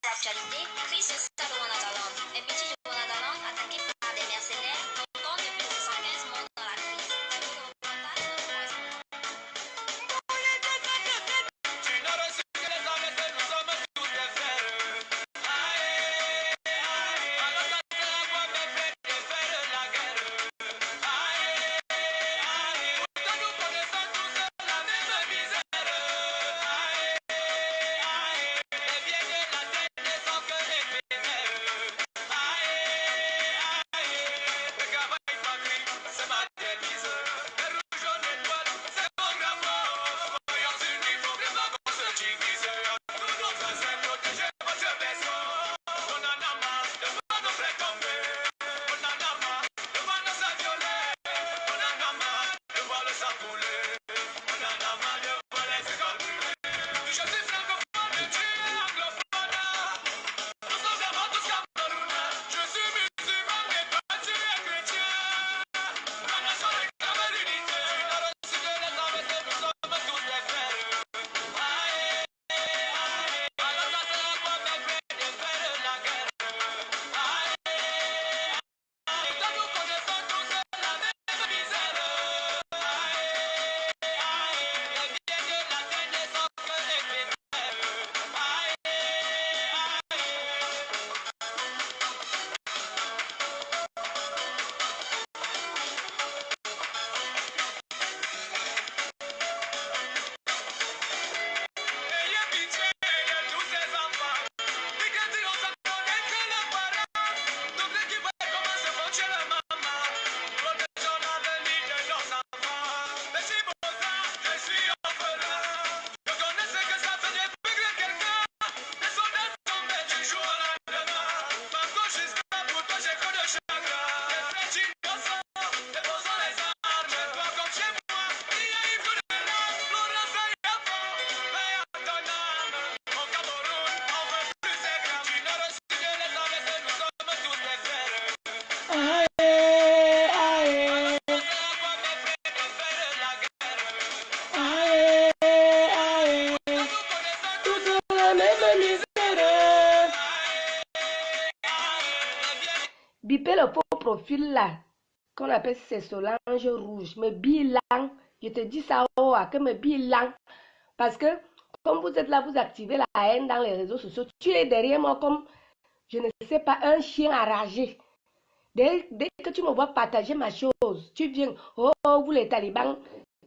Actualité, Chris Salomon-Atalon, un petit journal d'Atalon attaqué par des mercenaires, compte depuis 75 morts dans la crise. Le reportage de notre correspondant. Bipez le faux profil là, qu'on appelle c'est Solange Rouge. Mais bilan, je te dis ça, oh, que me bilan. Parce que, comme vous êtes là, vous activez la haine dans les réseaux sociaux. Tu es derrière moi comme, je ne sais pas, un chien enragé. Dès que tu me vois partager ma chose, tu viens, oh, vous les talibans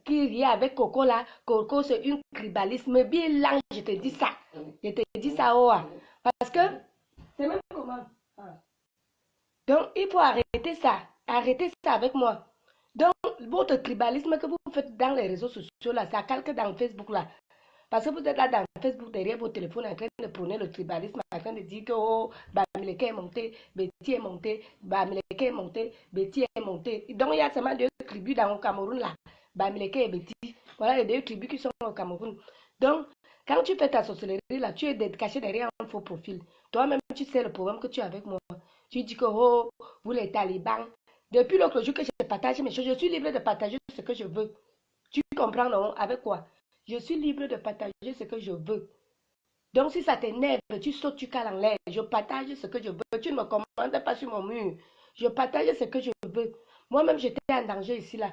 qui rient avec Coco là, Coco c'est une tribaliste. Mais bilan, je te dis ça. Je te dis ça, oh. Parce que, c'est même comment. Donc, il faut arrêter ça. Arrêtez ça avec moi. Donc, votre tribalisme que vous faites dans les réseaux sociaux, là, ça calque dans Facebook, là. Parce que vous êtes là dans Facebook, derrière votre téléphone, en train de prôner le tribalisme, en train de dire que, oh, Bamileke est monté, Betty est monté, Bamileke est monté, Betty est monté. Donc, il y a seulement deux tribus dans le Cameroun, là. Bamileke et Betty. Voilà les deux tribus qui sont au Cameroun. Donc, quand tu fais ta sorcellerie, là, tu es caché derrière un faux profil. Toi-même, tu sais le problème que tu as avec moi. Tu dis que, oh, vous les talibans. Depuis l'autre jour que je partage mes choses, je suis libre de partager ce que je veux. Tu comprends, non? Avec quoi? Je suis libre de partager ce que je veux. Donc, si ça t'énerve, tu sautes, tu cales en l'air. Je partage ce que je veux. Tu ne me commandes pas sur mon mur. Je partage ce que je veux. Moi-même, j'étais en danger ici, là.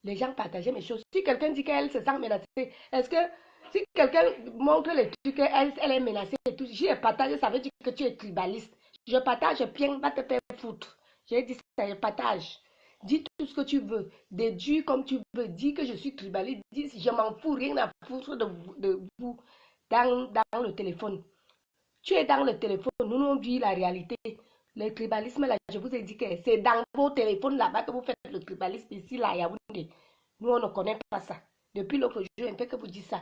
Les gens partageaient mes choses. Si quelqu'un dit qu'elle se sent menacée, est-ce que si quelqu'un montre les trucs qu'elle est menacée et tout, j'y ai partagé, ça veut dire que tu es tribaliste. Je partage bien, va te faire foutre. J'ai dit ça, je partage. Dis tout ce que tu veux. Déduis comme tu veux. Dis que je suis tribaliste. Dis, je m'en fous, rien à foutre de vous dans le téléphone. Tu es dans le téléphone. Nous, on dit la réalité. Le tribalisme, là, je vous ai dit que c'est dans vos téléphones là-bas que vous faites le tribalisme ici, là, à Yaoundé. Nous, on ne connaît pas ça. Depuis l'autre jour, un peu que vous dites ça.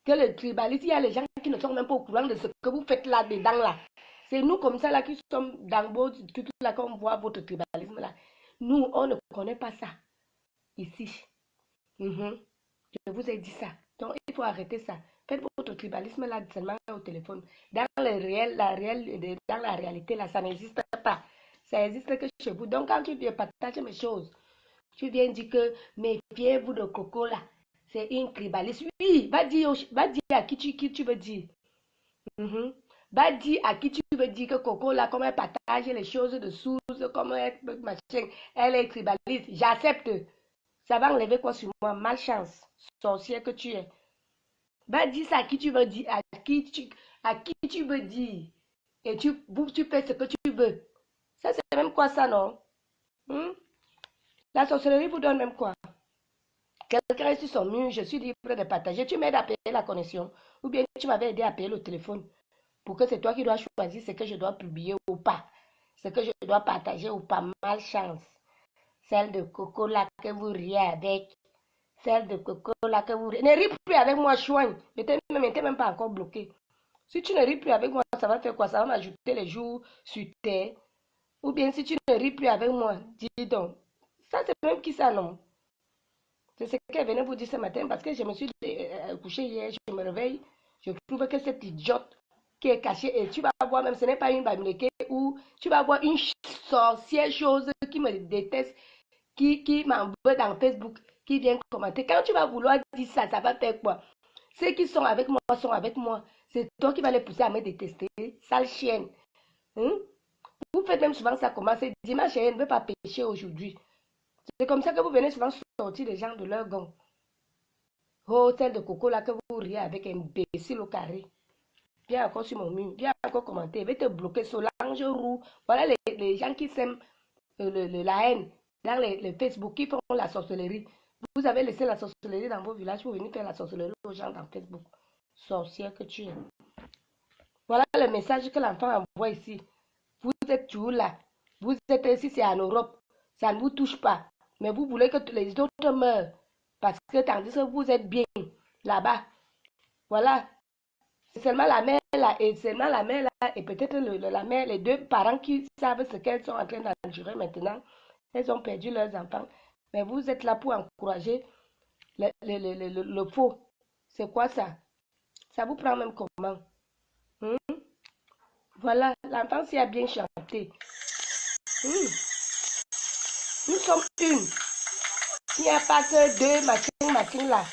Que le tribalisme, il y a les gens qui ne sont même pas au courant de ce que vous faites là-dedans, là. C'est nous comme ça, là, qui sommes dans vos trucs, là, qu'on voit votre tribalisme, là. Nous, on ne connaît pas ça, ici. Mhm. Je vous ai dit ça. Donc, il faut arrêter ça. Faites votre tribalisme là seulement au téléphone. Dans le réel, dans la réalité, là, ça n'existe pas. Ça n'existe que chez vous. Donc, quand tu viens partager mes choses, tu viens dire que méfiez-vous de Coco là. C'est une tribaliste. Oui, va dire à qui tu veux dire. Mhm. Va dire à qui tu veux dire que Coco, là, comme elle partage les choses de source, comme elle, machin, elle est tribaliste. J'accepte. Ça va enlever quoi sur moi? Malchance. Sorcière que tu es. Va dire ça à qui tu veux dire, à qui tu veux dire. Et tu fais ce que tu veux. Ça, c'est même quoi ça, non? Hmm? La sorcellerie vous donne même quoi? Quelqu'un est sur son mur, je suis libre de partager. Tu m'aides à payer la connexion. Ou bien tu m'avais aidé à payer le téléphone. Pour que c'est toi qui dois choisir ce que je dois publier ou pas. Ce que je dois partager ou pas. Malchance. Celle de Coco là que vous riez avec. Celle de Coco là que vous riez. Ne ris plus avec moi, chouin. Ne t'es même pas encore bloqué. Si tu ne ris plus avec moi, ça va faire quoi? Ça va m'ajouter les jours sur terre. Ou bien si tu ne ris plus avec moi, dis donc. Ça, c'est même qui ça, non? C'est ce qu'elle venait vous dire ce matin parce que je me suis couchée hier, je me réveille. Je trouve que cette idiote qui est cachée, et tu vas voir, même ce n'est pas une bamileke, ou tu vas voir une sorcière chose qui me déteste, qui m'envoie dans Facebook, qui vient commenter. Quand tu vas vouloir dire ça, ça va faire quoi? Ceux qui sont avec moi sont avec moi. C'est toi qui vas les pousser à me détester, sale chienne. Hein? Vous faites même souvent ça comment? C'est dimanche et elle ne veut pas pécher aujourd'hui. C'est comme ça que vous venez souvent sortir les gens de leur gond. Oh, celle de Coco là que vous riez avec un imbécile au carré. Viens encore sur mon mur, viens encore commenter. Je vais te bloquer Solange Roux. Voilà les gens qui s'aiment la haine dans les Facebook qui font la sorcellerie. Vous avez laissé la sorcellerie dans vos villages pour venir faire la sorcellerie aux gens dans Facebook. Sorcière que tu es. Voilà le message que l'enfant envoie ici. Vous êtes toujours là. Vous êtes ici, c'est en Europe. Ça ne vous touche pas. Mais vous voulez que les autres meurent. Parce que tandis que vous êtes bien là-bas. Voilà. C'est seulement la mère là et seulement la mère là et peut-être la mère, les deux parents qui savent ce qu'elles sont en train d'endurer maintenant. Elles ont perdu leurs enfants. Mais vous êtes là pour encourager le faux. C'est quoi ça? Ça vous prend même comment? Hmm? Voilà, l'enfant s'y a bien chanté. Hmm. Nous sommes une. Il n'y a pas que deux machin là.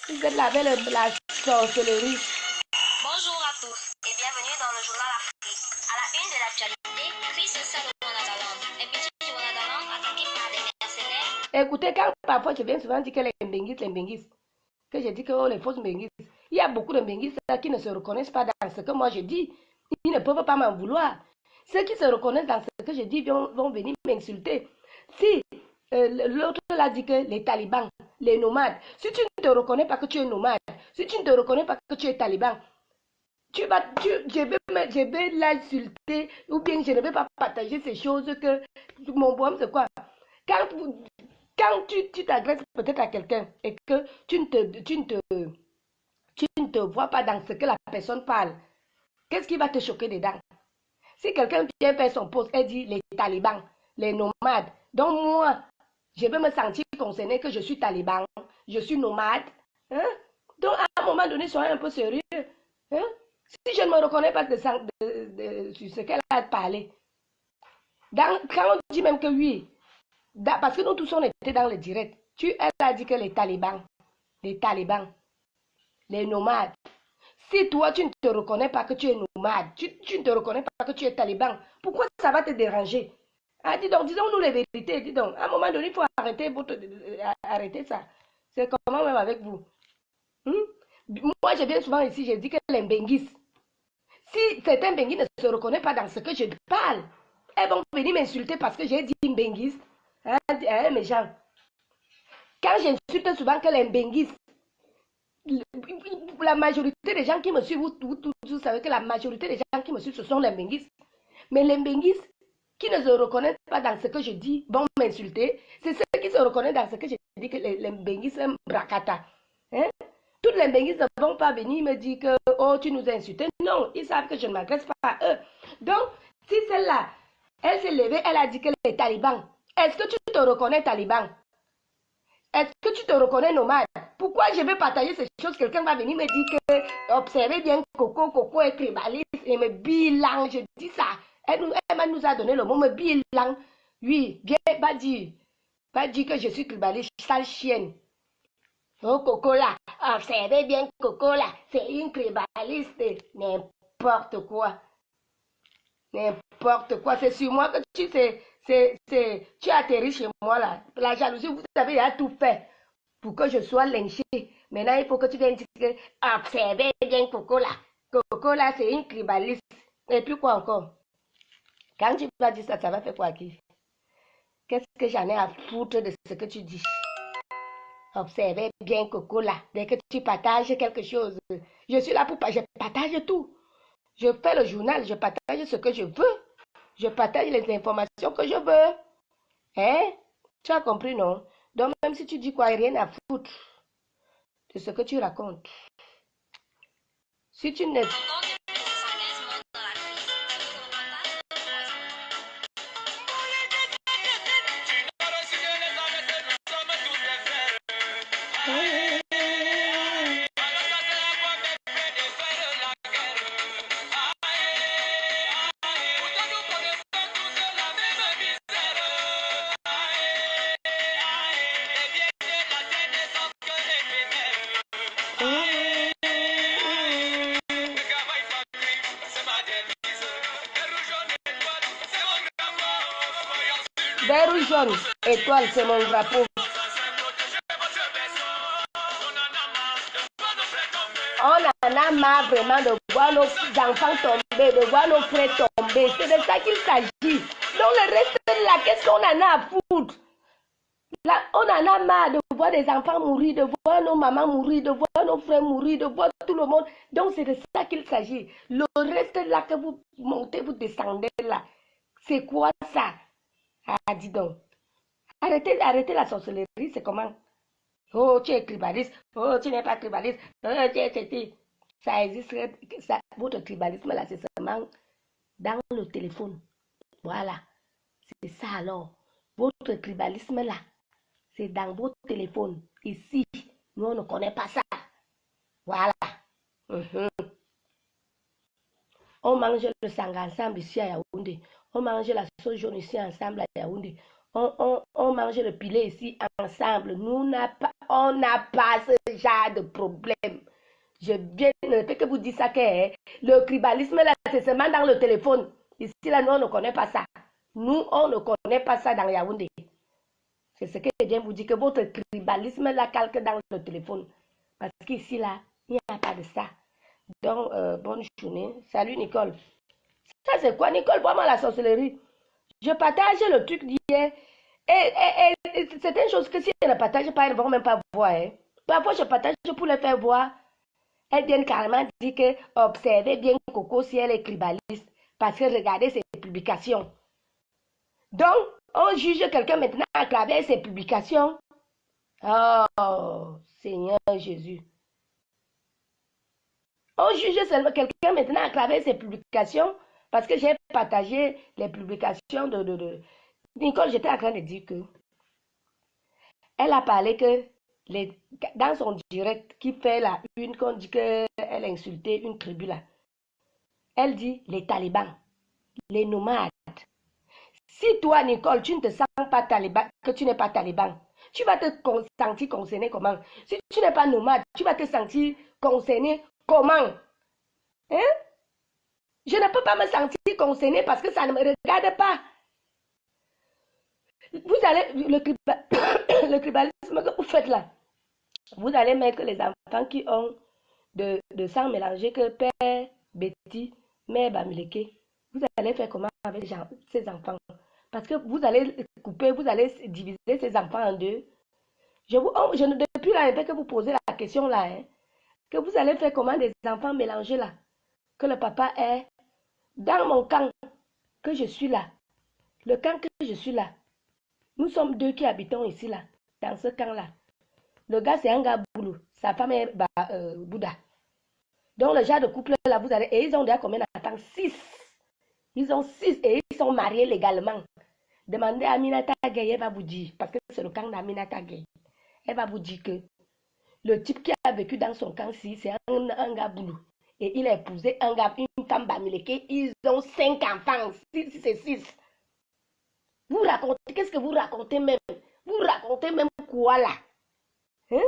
Vous êtes là avec la sorcellerie. Bonjour à tous et bienvenue dans le journal Afrique. À la une de l'actualité, Chris Salomon Adalam, un petit journal d'Adalam attaqué par des mercenaires. Écoutez, quand parfois je viens souvent dire que les Mbengis, que je dis que oh, les fausses Mbengis, il y a beaucoup de Mbengis qui ne se reconnaissent pas dans ce que moi je dis. Ils ne peuvent pas m'en vouloir. Ceux qui se reconnaissent dans ce que je dis vont venir m'insulter. Si l'autre l'a dit que les talibans, les nomades, si tu ne te reconnais pas que tu es nomade, si tu ne te reconnais pas que tu es taliban, je vais l'insulter ou bien je ne vais pas partager ces choses que mon problème c'est quoi? Quand, quand tu t'agresses peut-être à quelqu'un et que tu ne te vois pas dans ce que la personne parle, qu'est-ce qui va te choquer dedans? Si quelqu'un vient faire son poste et dit les talibans, les nomades, donc moi, je vais me sentir concerné que je suis taliban, je suis nomade. Hein? Donc à un moment donné, soyez un peu sérieux. Hein? Si je ne me reconnais pas sur ce qu'elle a parlé, quand on dit même que oui, parce que nous tous on était dans le direct, elle a dit que les talibans, les nomades. Si toi tu ne te reconnais pas que tu es nomade, tu ne te reconnais pas que tu es taliban, pourquoi ça va te déranger? Ah, dis donc, disons-nous les vérités, dis donc. À un moment donné, il faut arrêter ça. C'est comment même avec vous? Moi, je viens souvent ici, je dis que les Mbengis, si certains Mbengis ne se reconnaissent pas dans ce que je parle, elles vont venir m'insulter parce que j'ai dit Mbengis. Hein, mes gens. Quand j'insulte souvent que les Mbengis, la majorité des gens qui me suivent, vous savez que la majorité des gens qui me suivent, ce sont les Mbengis. Mais les Mbengis qui ne se reconnaissent pas dans ce que je dis vont m'insulter. C'est ceux qui se reconnaissent dans ce que je dis que les Mbengis sont brakata. Hein? Toutes les Mbengis ne vont pas venir me dire que oh, tu nous as insultés. Non, ils savent que je ne m'agresse pas à eux. Donc, si celle-là, elle s'est levée, elle a dit que les talibans, est-ce que tu te reconnais taliban? Est-ce que tu te reconnais nomade? Pourquoi je vais partager ces choses? Quelqu'un va venir me dire que observez bien Coco est tribaliste et me bilan, je dis ça. Elle nous a donné le mot me bilan. Oui, viens, va dire que je suis tribaliste, sale chienne. Oh Coco là, observez bien Coco là, c'est une tribaliste, n'importe n'importe quoi. N'importe quoi. C'est sur moi que tu atterris chez moi là. La jalousie, vous avez déjà tout fait pour que je sois lynchée. Maintenant, il faut que tu viennes dire que observez bien Coco là. Coco là, c'est une tribaliste. Et puis quoi encore? Quand tu vas dire ça, ça va faire quoi à qui? Qu'est-ce que j'en ai à foutre de ce que tu dis? Observez bien Coco là. Dès que tu partages quelque chose, je suis là pour je partage tout. Je fais le journal, je partage ce que je veux. Je partage les informations que je veux. Hein? Tu as compris, non? Donc, même si tu dis quoi, rien à foutre de ce que tu racontes. Si tu ne... Vert ou jaune, étoile, c'est mon drapeau. On en a marre vraiment de voir nos enfants tomber, de voir nos frères tomber. C'est de ça qu'il s'agit. Donc le reste de là, qu'est-ce qu'on en a à foutre? Là, on en a marre de voir des enfants mourir, de voir nos mamans mourir, de voir nos frères mourir, de voir tout le monde. Donc c'est de ça qu'il s'agit. Le reste là que vous montez, vous descendez là. C'est quoi ça? Ah, dis donc. Arrêtez la sorcellerie, c'est comment? Oh, tu es tribaliste. Oh, tu n'es pas tribaliste. Oh, ça existe. Votre tribalisme là, c'est seulement dans le téléphone. Voilà. C'est ça alors. Votre tribalisme là, c'est dans votre téléphone. Ici, nous, on ne connaît pas ça. Voilà. On mange le sang ensemble ici à Yaoundé. On mange la sauce jaune ici ensemble à Yaoundé. On mange le pilet ici ensemble. On n'a pas ce genre de problème. Je viens ne fais que vous dire ça que le tribalisme là, c'est seulement dans le téléphone. Ici là, nous, on ne connaît pas ça. Nous, on ne connaît pas ça dans Yaoundé. C'est ce que je viens vous dire, que votre tribalisme là calque dans le téléphone. Parce qu'ici là, il n'y a pas de ça. Donc, bonne journée. Salut Nicole. Ça c'est quoi Nicole? Vraiment la sorcellerie. Je partage le truc d'hier. Et c'est une chose que si elles ne partagent pas, elles ne vont même pas voir. Hein. Parfois, je partage pour les faire voir. Elles viennent carrément dire que observez bien Coco si elle est tribaliste. Parce que regardez ses publications. Donc, on juge quelqu'un maintenant à travers ses publications. Oh, Seigneur Jésus. On juge seulement quelqu'un maintenant à travers ses publications parce que j'ai partagé les publications de Nicole. J'étais en train de dire que elle a parlé que dans son direct qui fait la une, qu'on dit qu'elle a insulté une tribu là. Elle dit les talibans, les nomades. Si toi, Nicole, tu ne te sens pas taliban, que tu n'es pas taliban, tu vas te sentir concerné comment? Si tu n'es pas nomade, tu vas te sentir concerné comment? Hein? Je ne peux pas me sentir concerné parce que ça ne me regarde pas. Vous allez, le tribalisme que vous faites là, vous allez mettre les enfants qui ont de sang mélangé que père Betty, mère Bamileke. Vous allez faire comment avec ces enfants? Parce que vous allez couper, vous allez diviser ces enfants en deux. Depuis là, que vous posez la question là, hein, que vous allez faire comment des enfants mélangés là, que le papa est dans mon camp, que je suis là, le camp que je suis là. Nous sommes deux qui habitons ici là, dans ce camp là. Le gars c'est un gars boulot, sa femme est Bouddha. Donc le genre de couple là, vous allez, et ils ont déjà combien d'enfants? 6. Ils ont 6 et ils sont mariés légalement. Demandez à Aminata Gueye, elle va vous dire, parce que c'est le camp d'Aminata Gueye. Elle va vous dire que le type qui a vécu dans son camp-ci, c'est un gars boulot. Et il a épousé un gars, une femme Bamileke. Ils ont 5 enfants. 6, c'est 6. Vous racontez, qu'est-ce que vous racontez même? Vous racontez même quoi là? Hein?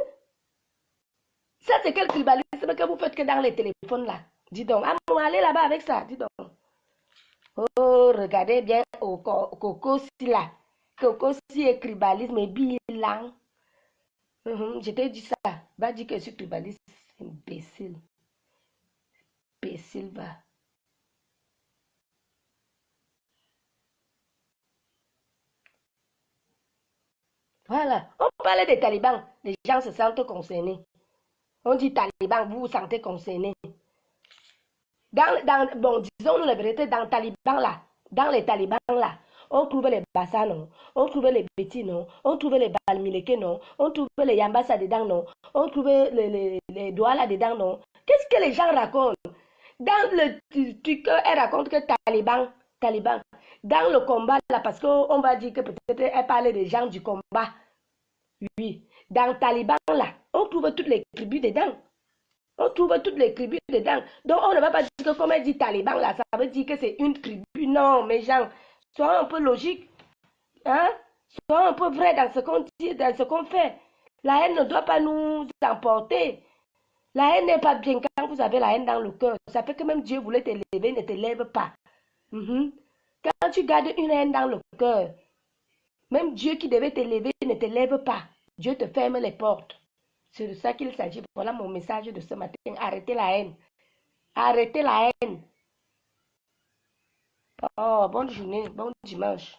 Ça, c'est quel tribalisme que vous faites que dans les téléphones là? Dis donc, ah, maman, allez là-bas avec ça, dis donc. Oh, regardez bien au Coco si là. Coco si est tribalisme et bilan. Je t'ai dit ça. Va dire que je suis tribaliste. Imbécile. Imbécile, va. Voilà. On parlait des talibans. Les gens se sentent concernés. On dit taliban, vous vous sentez concernés. Bon, disons-nous la vérité, dans les talibans là, on trouvait les Bassa, non, on trouvait les Betty, non, on trouvait les Balmileke, non, on trouvait les Yambassa dedans, non, on trouvait les Douala dedans, non. Qu'est-ce que les gens racontent? Dans le truc, elle raconte que Taliban, dans le combat là, parce qu'on va dire que peut-être elle parlait des gens du combat, oui, dans Taliban là, on trouve toutes les tribus dedans. On trouve toutes les tribus dedans. Donc, on ne va pas dire que comme elle dit taliban, là, ça veut dire que c'est une tribu. Non, mes gens, soyons un peu logiques. Hein? Soyons un peu vrais dans ce qu'on dit, dans ce qu'on fait. La haine ne doit pas nous emporter. La haine n'est pas bien quand vous avez la haine dans le cœur. Ça fait que même Dieu voulait t'élever, ne t'élève pas. Quand tu gardes une haine dans le cœur, même Dieu qui devait t'élever ne t'élève pas. Dieu te ferme les portes. C'est de ça qu'il s'agit. Voilà mon message de ce matin. Arrêtez la haine. Arrêtez la haine. Oh, bonne journée, bon dimanche.